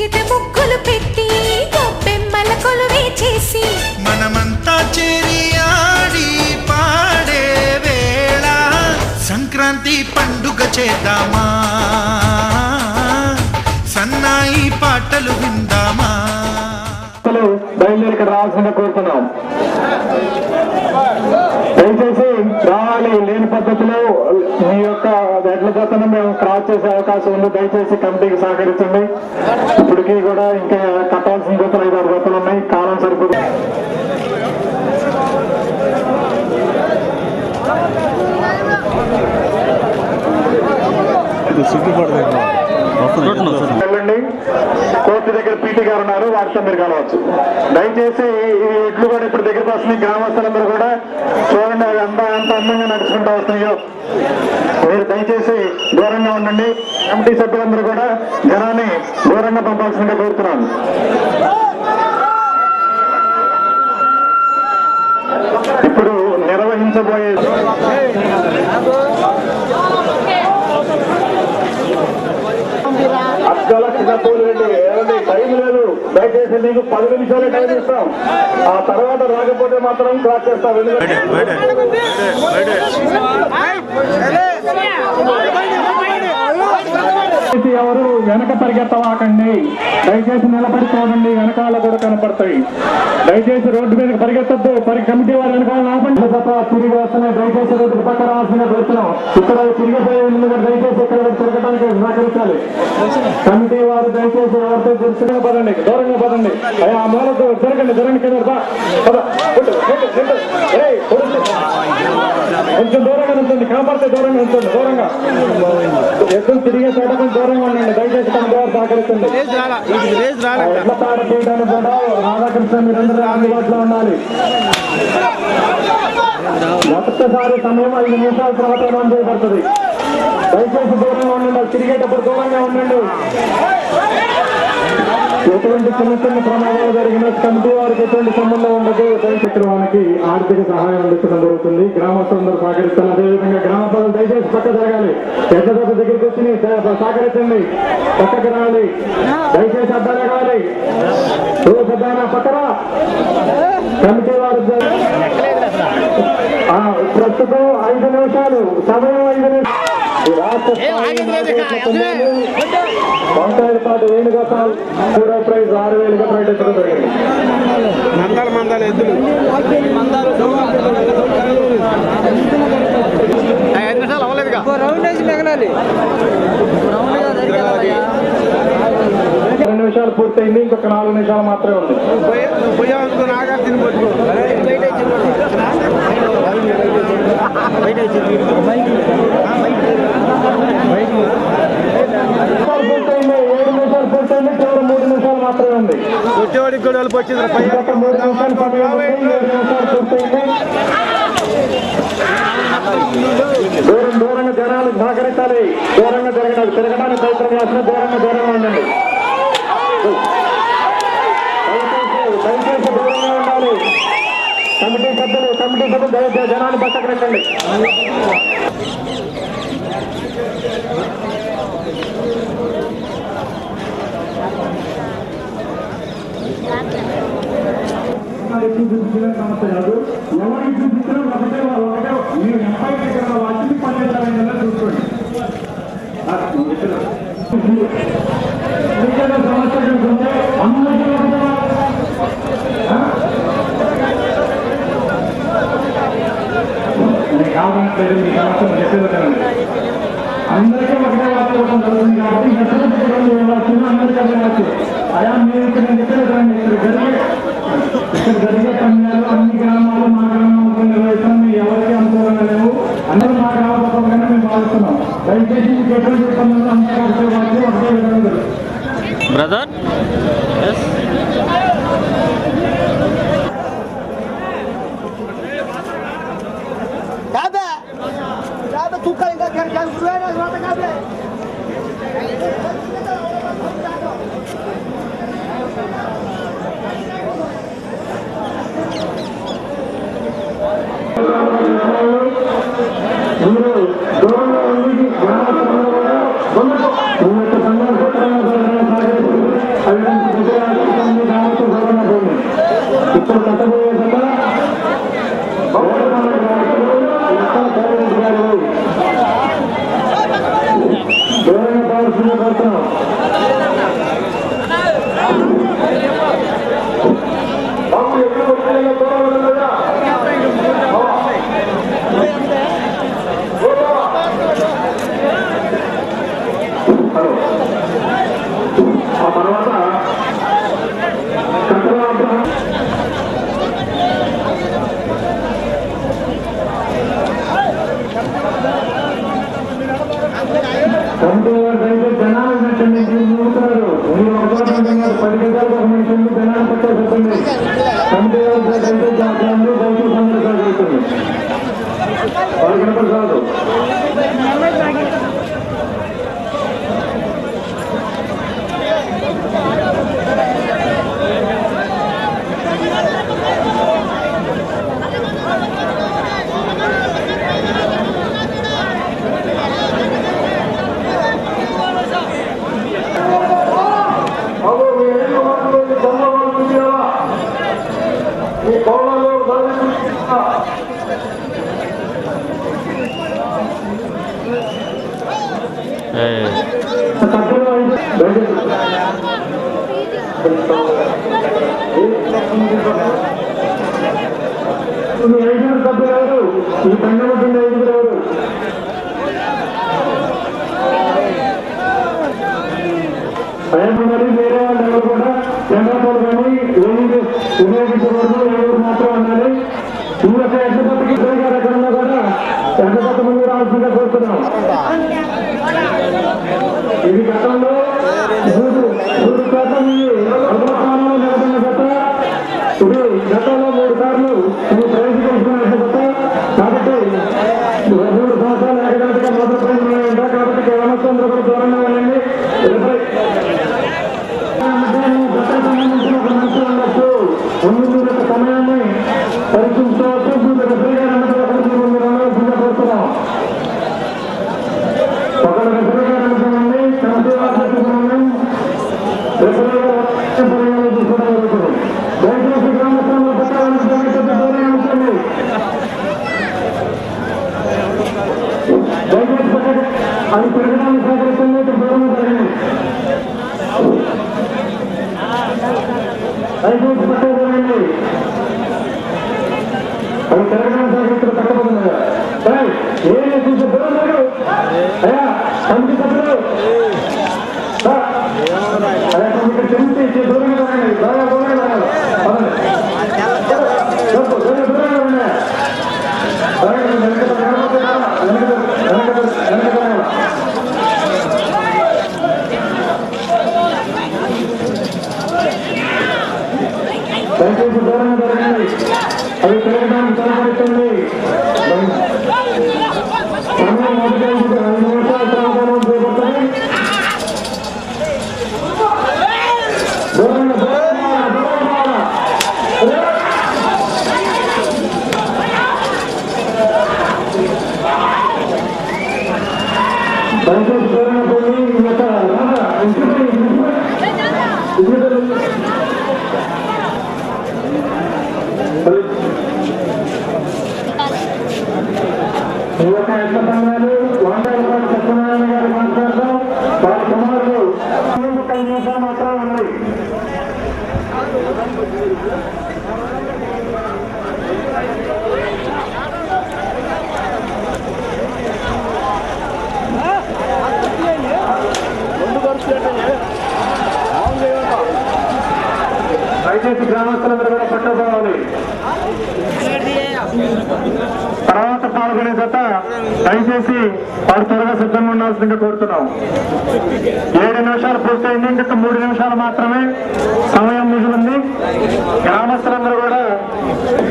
మీద ముగ్గులు పెట్టి గొప్పెమ్మల కొలువే చేసి మనమంతా చేరి ఆడి పాడే వేళ సంక్రాంతి పండుగ చేద్దామా, సన్నాయి పాటలు విందామా. బయలుదేరి రావాల్సిందిగా కోరుతున్నాం. దయచేసి రావాలి. లేని పద్ధతిలో మీ యొక్క ఎడ్ల జతను మేము క్రాస్ చేసే అవకాశం ఉంది. దయచేసి కమిటీకి సహకరించండి. ఇప్పటికీ కూడా ఇంకా కట్టాల్సిన జతలు 5-6 జతలు ఉన్నాయి. కాలం సరిపోతుంది. వెళ్ళండి. కోర్టు దగ్గర పీటీ గారు ఉన్నారు, వాటితో మీరు కలవచ్చు. దయచేసి ఈ ఇడ్లు కూడా ఇప్పుడు దగ్గరకు వస్తున్నాయి. గ్రామస్తులందరూ కూడా చూడండి, అవి ఎంత అందంగా నడుచుకుంటూ వస్తున్నాయో. మీరు దయచేసి దూరంగా ఉండండి. కమిటీ సభ్యులందరూ కూడా జనాన్ని దూరంగా పంపాల్సిందిగా కోరుతున్నాను. ఇప్పుడు నిర్వహించబోయే టైం లేదు. దయచేసి మీకు 10 నిమిషాలే టైం ఇస్తాం. ఆ తర్వాత రాకపోతే మాత్రం క్లాస్ చేస్తాం. ఎవరు వెనక పరిగెత్తవాకండి. దయచేసి నిలబడి చూడండి, వెనకాల కూడా కనపడతాయి. దయచేసి రోడ్డు మీదకి పరిగెత్తద్దు. కమిటీ వారు వెనకాల ఆపండి. తిరిగి వస్తున్నాయి. దయచేసి రోడ్డు పక్క రావాల్సిన పెడుతున్నాం. ఇక్కడ తిరిగిపోయే దయచేసి ఇక్కడ తిరగడానికి సహకరించాలి. కమిటీ వారు దయచేసి ఎవరితో దూరంగా పదండి, దూరంగా పదండి. ఆ మూలకు జరగండి, కింద కొంచెం దూరంగా ఉంటుంది. కనపడితే దూరంగా ఉంటుంది. దూరంగా ఎద్దులు తిరిగే చోట కొంచెం దూరంగా ఉండండి. దయచేసి కమిటీ వారు సహకరించండి. ఎడ్ల తాడ చేయడానికి కూడా రాధాకృష్ణ మీరందరూ అందుబాటులో ఉండాలి. మొదటిసారి సమయం 5 నిమిషాల తర్వాత ఆన్ చేయబడుతుంది. దయచేసి దూరంగా ఉండండి. తిరిగేటప్పుడు దూరంగా ఉండండి. ఎటువంటి చిన్న చిన్న ప్రమాదాలు జరిగిన కమిటీ వారికి ఎటువంటి సంబంధం ఉండదు. దయచక్రవానికి ఆర్థిక సహాయం అందించడం జరుగుతుంది. గ్రామస్తులందరూ సహకరిస్తారు. అదేవిధంగా గ్రామ ప్రజలు దయచేసి పక్క జరగాలి. పెద్ద దగ్గరికి వచ్చి సహకరించండి. పక్కకి రావాలి. దయచేసి అద్దాలు కావాలి. పెద్ద పక్కన కమిటీ వారు ప్రస్తుతం 5 నిమిషాలు సమయం. 5 నిమిషాలు. వంకాయలపాటి వేణుగోపాల్ కూడా ప్రైజ్ 6,000గా ప్రకటించడం జరిగింది. మందాల ఎద్దులు 5 నిమిషాలు అవ్వలేదుగా. రౌండ్ వేసి మిగలాలి. 2 నిమిషాలు పూర్తయింది. ఇంకొక 4 నిమిషాలు మాత్రమే ఉంది. మాత్రమే ఉంది. వచ్చేవాడికి కూడా వెళ్ళి వచ్చింది. 3 నిమిషాలు సమయం ఉంది. 7 నిమిషాలు పూర్తయింది. దూరంగా జనాలు సహకరించాలి. దూరంగా తిరగడానికి ప్రయత్నం చేస్తున్న దూరంగా ఉండండి. దయచేసి దూరంగా ఉండాలి. కమిటీ సభ్యులు దయచేసి జనాన్ని పక్కకు రండి. సమస్య కాదు. ఎవరికి చూపించినా ఒకటే మీరు ఎంపై వాటిని పనిచేయాలని చూసుకోండి. సమస్య చూసుకుంటే అందరికీ కావాలంటే మీ సమస్య చెప్పేదండి. అందరికీ ఒకటే వాతావరణం జరుగుతుంది కాబట్టి అందరికీ అవ్వచ్చు. అయా మీరు ఇక్కడ చెప్పేదండి. ఇక్కడ జరిగే పనులు అన్ని గ్రామాలు మా గ్రామాలకు నిర్వహిస్తాం. మేము ఎవరికి అనుకూలంగా లేవు. అందరూ మా గ్రామాలతో మేము భావిస్తున్నాం. దయచేసి మీకు ఎటువంటి పనులు అందరూ ఒకటే విధంగా బ్రదర్ అవి ఇప్పుడు కట్టబోయే జత దూరంగా కావాల్సింది కోరుతున్నాం. ఆ తర్వాత జనాలు నచ్చుతున్నారు. మీరు ఒక 10 గంటలకు ఒక నిమిషంలో జనాలు పట్టేస్తుంది. కమిటీ దయచేసి జరుగుతుంది. వాళ్ళు కనపడదు. ఐదుగురు సభ్యులు ఎవరు? ఈ తండ్రి ఉంటుంది. ఐదుగురు ఎవరు? మరి వేరే వాళ్ళు ఎవరు కూడా చంద్రబాబు కానీ వినియోగించకూడదు. ఎవరు మాత్రం అన్నారు. ఈ యొక్క ఎడ్లపత్తికి కార్యక్రమంలో కూడా ఎంతకొంత మంది రావాల్సిందిగా కోరుతున్నాం. ఇది గతంలో 3 శాతం అగ్రస్థానంలో నిలబడిన గత ఇది గతంలో 3 సార్లు ఇది ప్రైజ్ గెలుచుకున్న గత. కాబట్టి 3 సంవత్సరాలు ఏకదాటిగా మొదలుపోయింది. కాబట్టి కేవలం కూడా దూరంగా వెళ్ళండి. సంబంధించిన ఒక మంచి ఉండొచ్చు. ముందు మీరు యొక్క సమయాన్ని పరీక్షించవచ్చు. మీరు రెఫరీగా రావాల్సిందిగా కోరుతున్నాం. ఒకరు రెఫరీగా నడుపుతుంది. రెఫరీగా తీసుకోవడం జరుగుతుంది. దయచేసి గ్రామస్థానంలో పెట్టాలని దూరంగా ఉంటుంది. దయచేసి అది పెరగడానికి సహకరిస్తుంది. దూరంగా జరిగింది. దయచేసి పట్టేదండి. అది తెలంగాణ సహకరిస్తున్న కట్టబడుతుంది. ఏ చూసే దూరం లేదు. అయ్యా కమిటీ సభ్యులు తెలిసి దూరంగా రాయండి. దూరంగా రాయాలి. దయచేసి దూరంగా జరగండి. అది తిరగడానికి సహకరిస్తుంది. సమయం మొదటి 5 నిమిషాలు సమాధానం చేపడుతుంది. దూరంగా దయచేసి దూరంగా పోయి ఈ యొక్క ఈ యొక్క ఎట్ల సంఘాలు వాంటాలపాటి సత్యనారాయణ గారు మాట్లాడతాం. వారి కుమారులు 5 నిమిషాలు మాత్రమే ఉన్నాయి. దయచేసి గ్రామస్తులందరూ కూడా పట్టుకోవాలి. తర్వాత పాల్గొనే జత దయచేసి వారు త్వరగా సిద్ధంగా ఉండాల్సిందిగా కోరుతున్నాం. 7 నిమిషాలు పూర్తయింది. ఇంకా 3 నిమిషాలు మాత్రమే సమయం మిగిలింది. గ్రామస్తులందరూ కూడా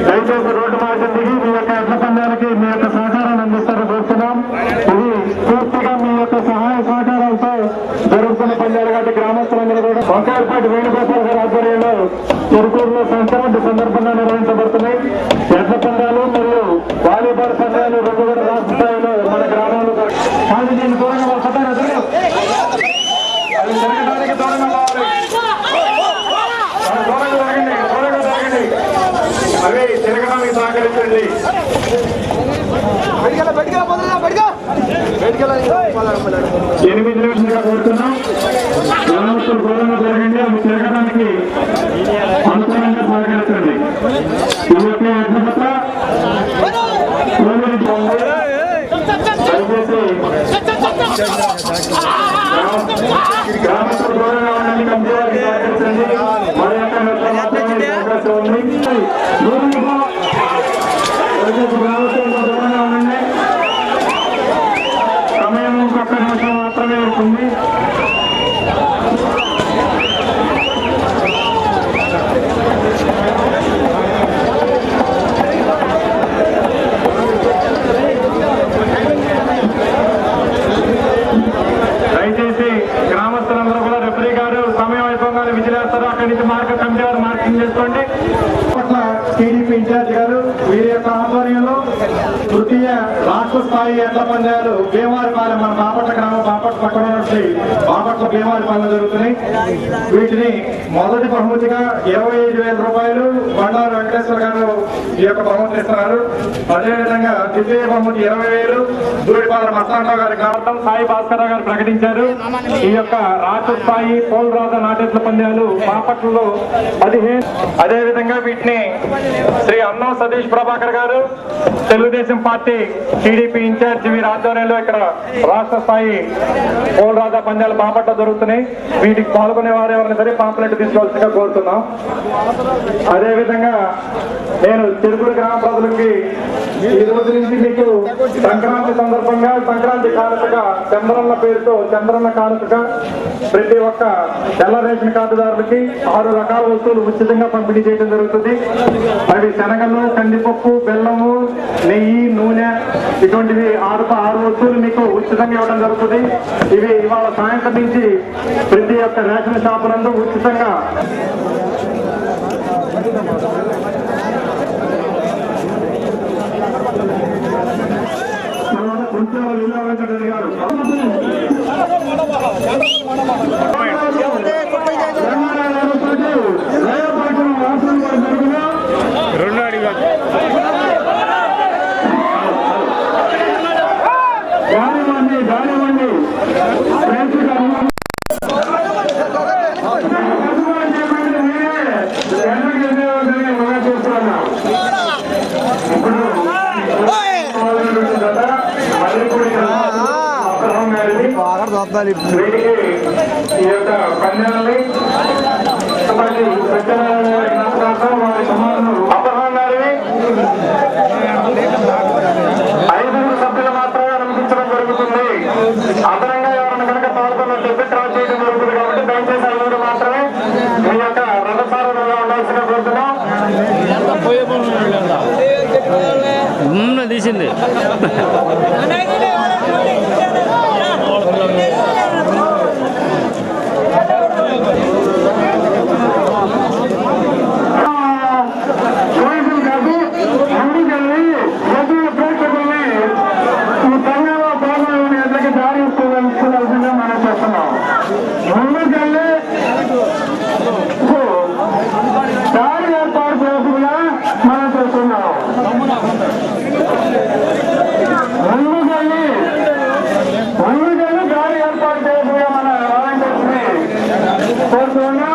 దయచేసి రోడ్డు మార్గం దిగి మీ యొక్క ఎడ్ల పందాలకి మీ యొక్క సహకారాన్ని అందిస్తారని కోరుతున్నాం. ఇది పూర్తిగా మీ యొక్క సహాయ సహకారాలతో జరుగుతున్న పందాలు కాబట్టి గ్రామస్తులందరూ కూడా వంకాయలపాటి వేణుగోపాల్ గారి ఆధ్వర్యంలో చెరుకూరులో సంక్రాంతి సందర్భంగా నిర్వహించబడుతున్నాయి. ఎడ్ల పందాలు మరియు వాలీబాల్ పందాలు 2 కూడా రాష్ట్ర స్థాయిలో మన గ్రామంలో దీన్ని దూరంగా పట్టారు. అది జరగడానికి దూరంగా కావాలి. దూరంగా జరగండి. 8 నిమిషాలుగా కోరుతున్నాం. గ్రామస్తులు దూరంగా జరగండి, అవి తిరగడానికి అనుకూలంగా సహకరించండి. యువకుల అభ్యర్థత గ్రామస్తులు దూరంగా ఉండండి, కమిటీ వారికి సహకరించండి. మన యొక్క మాత్రమే అవకాశం ఉంది. గ్రామస్తులు దూరంగా ఉండండి. సమయం ఒక్క నిమిషం మాత్రమే ఉంటుంది. దయచేసి గ్రామస్తులందరూ కూడా రెఫరీ గారు సమయం అయిపోగానే విజిలేస్తారు. అక్కడి నుంచి మార్కెట్ కమిటీ వారు మార్కింగ్ చేసుకోండి. పట్ల టీడీపీ ఇన్ఛార్జ్ గారు వీరి యొక్క ఆధ్వర్యంలో తృతీయ రాష్ట్ర స్థాయి ఎడ్ల పందాలు భీమారిపాలెం, మన బాపట్ల గ్రామం బాపట్ల పక్కన నుంచి బాపట్ల భీమారిపాలెం జరుగుతున్నాయి. వీటిని మొదటి బహుమతిగా 25,000 రూపాయలు బండారు వెంకటేశ్వర గారు ఈ యొక్క బహుమతి ఇస్తున్నారు. అదేవిధంగా ద్వితీయ బహుమతి 20,000 దూడిపాలెం మస్తానరావు గారి గ్రామం సాయి భాస్కరరావు గారు ప్రకటించారు. ఈ యొక్క రాష్ట్ర స్థాయి పోల్ రాజ నాటెడ్ల పందాలు బాపట్లలో 15. అదేవిధంగా వీటిని శ్రీ అన్నం సతీష్ ప్రభాకర్ గారు తెలుగుదేశం పార్టీ టీడీపీ ఇన్ఛార్జ్ వీరి ఆధ్వర్యంలో ఇక్కడ రాష్ట్ర స్థాయి పోల్ రాజా పందాలు బాపట్ల జరుగుతున్నాయి. వీటికి పాల్గొనే వారు ఎవరైనా సరే పాంప్లెట్ తీసుకోవాల్సిందిగా కోరుతున్నాం. అదేవిధంగా నేను తిరుపతి గ్రామ ప్రజలకి ఈ రోజు నుంచి మీకు సంక్రాంతి సందర్భంగా సంక్రాంతి కానుకగా చంద్రన్న పేరుతో చంద్రన్న కానుకగా ప్రతి ఒక్క తెల్ల రేషన్ కార్డుదారులకి 6 రకాల వస్తువులు ఉచితంగా పంపిణీ చేయడం జరుగుతుంది. అవి శనగలు, కందిపప్పు, బెల్లము, నెయ్యి, నూనె ఇటువంటివి 6 వస్తువులు మీకు ఉచితంగా ఇవ్వడం జరుగుతుంది. ఇవి ఇవాళ సాయంత్రం నుంచి ప్రతి ఒక్క రేషన్ షాపులందు ఉచితంగా ఈ యొక్క కన్యాలని అపహరణాలని 5 సభ్యులు మాత్రమే అనుమతించడం జరుగుతుంది. అదనంగా ఎవరైనా కనుక పాల్గొన్న డెబిట్ డ్రా చేయడం జరుగుతుంది. కాబట్టి దయచేసి 5 మాత్రమే మీ యొక్క రథసారథులుగా ఉండాల్సిన కోరుతున్నాం. తీసింది కోరుతున్నాం.